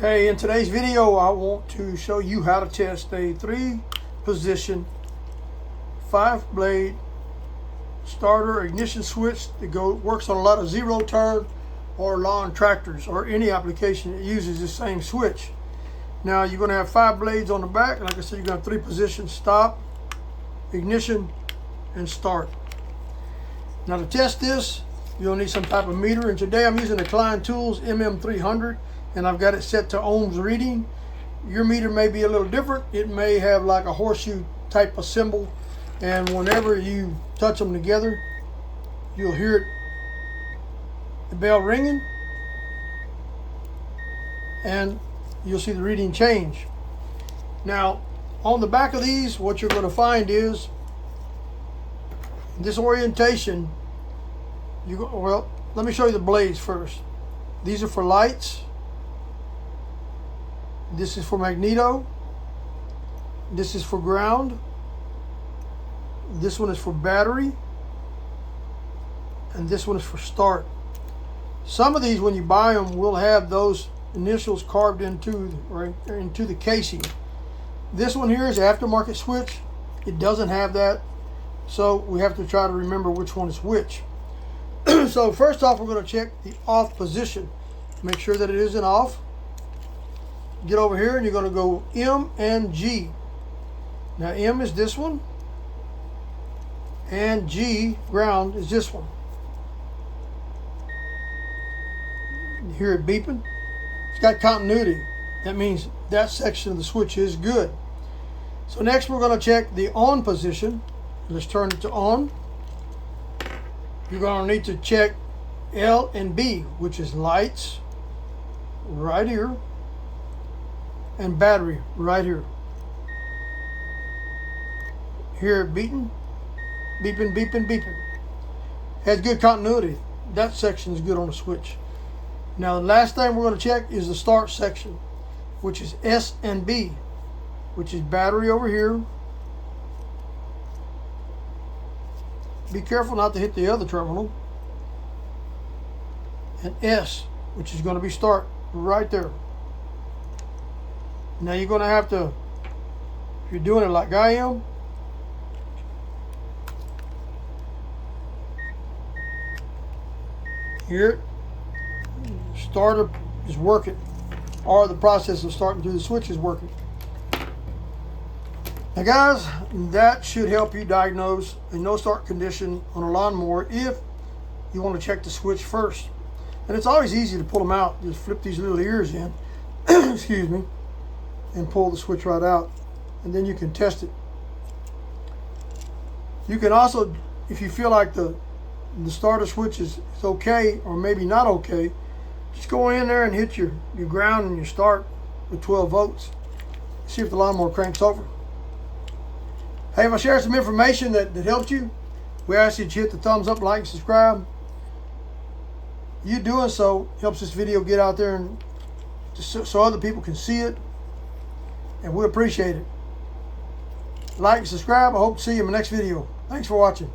Hey, in today's video I want to show you how to test a 3-position 5-blade starter ignition switch that works on a lot of zero turn or lawn tractors or any application that uses the same switch. Now you're going to have 5 blades on the back. Like I said, you're going to have 3 positions: stop, ignition, and start. Now to test this, you'll need some type of meter, and today I'm using the Klein Tools MM300 and I've got it set to ohms reading. Your meter may be a little different. It may have like a horseshoe type of symbol, and whenever you touch them together, you'll hear the bell ringing and you'll see the reading change. Now on the back of these, what you're going to find is this orientation. Well, let me show you the blades first. These are for lights. This is for magneto. This is for ground. This one is for battery. And this one is for start. Some of these, when you buy them, will have those initials carved into the casing. This one here is an aftermarket switch. It doesn't have that, so we have to try to remember which one is which. So first off, we're going to check the off position. Make sure that it isn't off. Get over here and you're going to go M and G. Now M is this one and G, ground, is this one. You hear it beeping? It's got continuity. That means that section of the switch is good. So next we're going to check the on position. Let's turn it to on. You're going to need to check L and B, which is lights right here and battery right here. Hear it beeping, beeping, beeping, beeping. Has good continuity. That section is good on the switch. Now the last thing we're going to check is the start section, which is S and B, which is battery over here. Be careful not to hit the other terminal. And S, which is going to be start right there. Now you're going to have to, if you're doing it like I am, here, starter is working, or the process of starting through the switch is working. Now guys, that should help you diagnose a no start condition on a lawnmower if you want to check the switch first. And it's always easy to pull them out. Just flip these little ears in, excuse me, and pull the switch right out, and then you can test it. You can also, if you feel like the starter switch is okay or maybe not okay, just go in there and hit your ground and your start with 12 volts. See if the lawnmower cranks over. Hey, if I share some information that helped you, we ask you to hit the thumbs up, like, and subscribe. You doing so helps this video get out there and so other people can see it, and we appreciate it. Like and subscribe. I hope to see you in my next video. Thanks for watching.